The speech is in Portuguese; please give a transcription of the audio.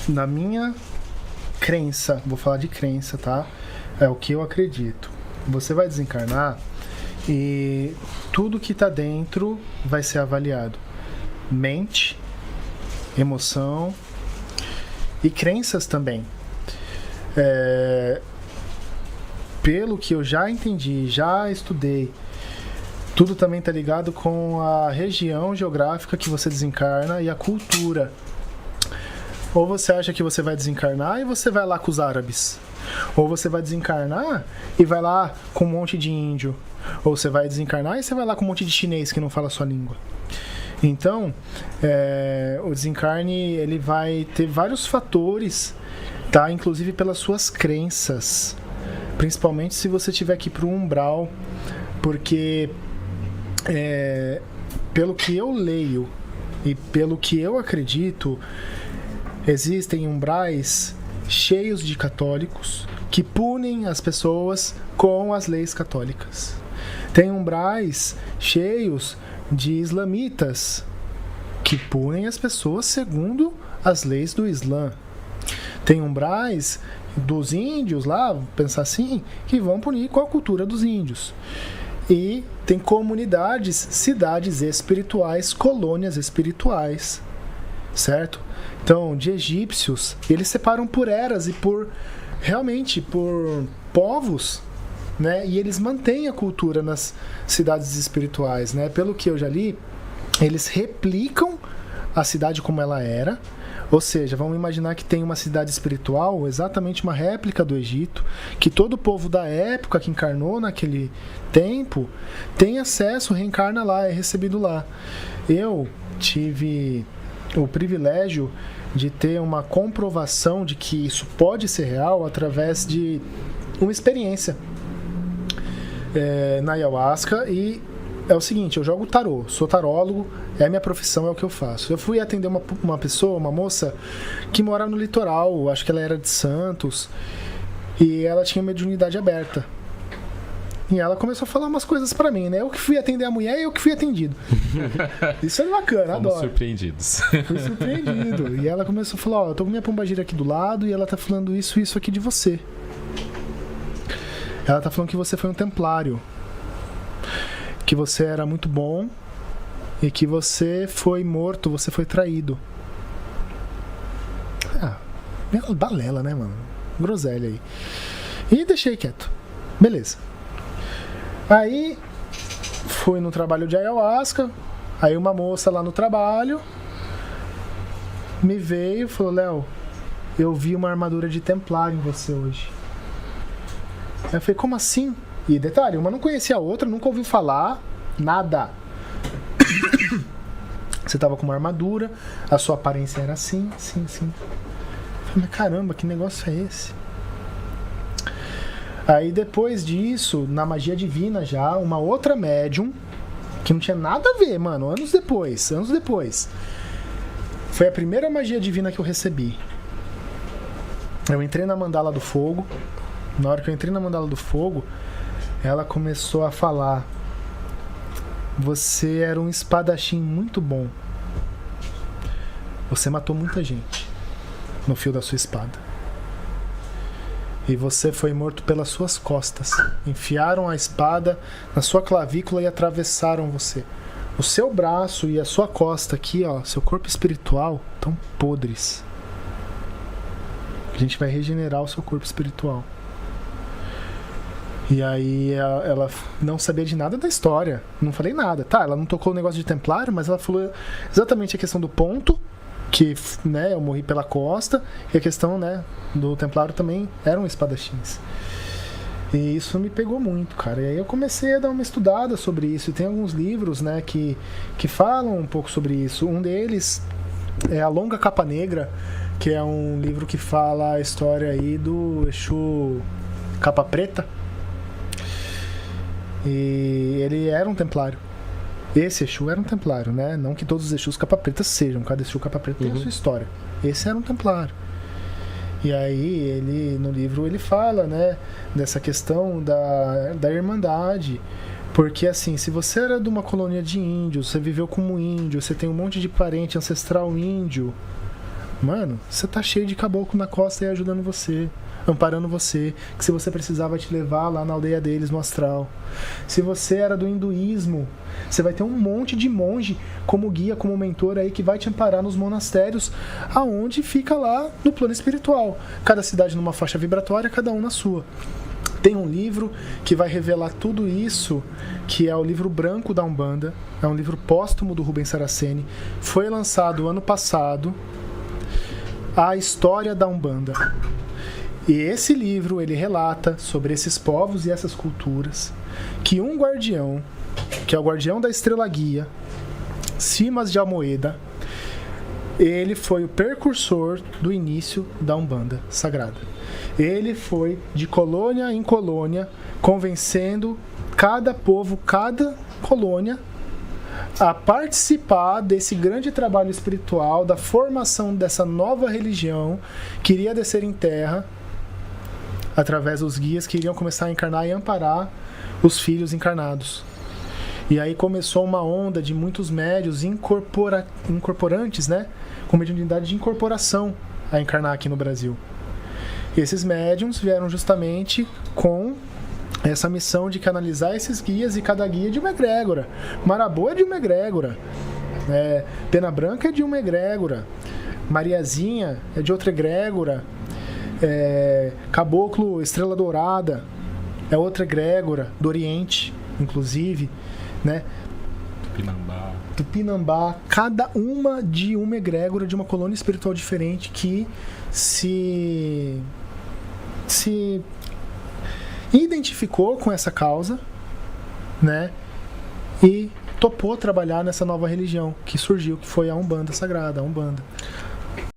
na minha crença, vou falar de crença, tá? É o que eu acredito. Você vai desencarnar e tudo que tá dentro vai ser avaliado. Mente, emoção e crenças também. Pelo que eu já entendi, já estudei, tudo também tá ligado com a região geográfica que você desencarna e a cultura. Ou você acha que você vai desencarnar e você vai lá com os árabes. Ou você vai desencarnar e vai lá com um monte de índio. Ou você vai desencarnar e você vai lá com um monte de chinês que não fala a sua língua. Então, o desencarne ele vai ter vários fatores, tá? Inclusive pelas suas crenças. Principalmente se você tiver que ir pro umbral. Porque, pelo que eu leio e pelo que eu acredito, existem umbrais cheios de católicos que punem as pessoas com as leis católicas. Tem umbrais cheios de islamitas que punem as pessoas segundo as leis do Islã. Tem umbrais dos índios lá, vamos pensar assim, que vão punir com a cultura dos índios. E tem comunidades, cidades espirituais, colônias espirituais, certo? Então, de egípcios, eles separam por eras e realmente por povos, né? E eles mantêm a cultura nas cidades espirituais, né? Pelo que eu já li, eles replicam a cidade como ela era. Ou seja, vamos imaginar que tem uma cidade espiritual, exatamente uma réplica do Egito, que todo o povo da época que encarnou naquele tempo tem acesso, reencarna lá, é recebido lá. Eu tive o privilégio de ter uma comprovação de que isso pode ser real através de uma experiência na ayahuasca. E é o seguinte, eu jogo tarô, sou tarólogo, é a minha profissão, é o que eu faço. Eu fui atender uma pessoa, uma moça que mora no litoral, acho que ela era de Santos, e ela tinha mediunidade aberta. E ela começou a falar umas coisas pra mim, né? Eu que fui atender a mulher e eu que fui atendido. Isso é bacana, Fomos adoro. surpreendidos. Fui surpreendido. E ela começou a falar, ó, eu tô com minha pombagira aqui do lado e ela tá falando isso aqui de você. Ela tá falando que você foi um templário. Que você era muito bom e que você foi morto, você foi traído. Balela, né, mano? Groselha aí. E deixei quieto. Beleza. Aí fui no trabalho de ayahuasca. Aí uma moça lá no trabalho me veio e falou: Léo, eu vi uma armadura de templário em você hoje. Aí eu falei: como assim? E detalhe, uma não conhecia a outra, nunca ouviu falar, nada. Você tava com uma armadura, a sua aparência era assim. Eu falei: mas caramba, que negócio é esse? Aí depois disso, na magia divina já, uma outra médium, que não tinha nada a ver, mano, anos depois. Foi a primeira magia divina que eu recebi. Eu entrei na Mandala do Fogo. Na hora que eu entrei na Mandala do Fogo, ela começou a falar: você era um espadachim muito bom. Você matou muita gente no fio da sua espada. E você foi morto pelas suas costas. Enfiaram a espada na sua clavícula e atravessaram você. O seu braço e a sua costa aqui, ó, seu corpo espiritual, estão podres. A gente vai regenerar o seu corpo espiritual. E aí ela não sabia de nada da história. Não falei nada. Tá, ela não tocou o negócio de templário, mas ela falou exatamente a questão do ponto, que, né, eu morri pela costa, e a questão, né, do templário também eram espadachins. E isso me pegou muito, cara. E aí eu comecei a dar uma estudada sobre isso. E tem alguns livros, né, que falam um pouco sobre isso. Um deles é A Longa Capa Negra, que é um livro que fala a história aí do Exu Capa Preta. E ele era um templário. Esse Exu era um templário, né? Não que todos os Exus capa preta sejam. Cada Exu capa preta tem a sua história. Esse era um templário. E aí, ele no livro, ele fala, né, dessa questão da irmandade. Porque, assim, se você era de uma colônia de índios, você viveu como índio, você tem um monte de parente ancestral índio, Mano, você tá cheio de caboclo na costa e ajudando você, amparando você, que se você precisar vai te levar lá na aldeia deles, no astral. Se você era do hinduísmo, você vai ter um monte de monge como guia, como mentor aí, que vai te amparar nos monastérios, aonde fica lá no plano espiritual. Cada cidade numa faixa vibratória, cada um na sua. Tem um livro que vai revelar tudo isso, que é o livro branco da Umbanda. É um livro póstumo do Rubens Saraceni. Foi lançado ano passado, A História da Umbanda. E esse livro, ele relata sobre esses povos e essas culturas, que um guardião, que é o guardião da Estrela Guia, Simas de Almoeda, ele foi o precursor do início da Umbanda Sagrada. Ele foi de colônia em colônia, convencendo cada povo, cada colônia, a participar desse grande trabalho espiritual, da formação dessa nova religião que iria descer em terra, através dos guias que iriam começar a encarnar e amparar os filhos encarnados. E aí começou uma onda de muitos médios incorporantes, né? Com mediunidade de incorporação a encarnar aqui no Brasil. E esses médiums vieram justamente com essa missão de canalizar esses guias, e cada guia é de uma egrégora. Marabô é de uma egrégora. Pena Branca é de uma egrégora. Mariazinha é de outra egrégora. Caboclo Estrela Dourada é outra egrégora, do Oriente, inclusive, né? Tupinambá, cada uma de uma egrégora, de uma colônia espiritual diferente, que se identificou com essa causa, né? E topou trabalhar nessa nova religião que surgiu, que foi a Umbanda Sagrada, a Umbanda.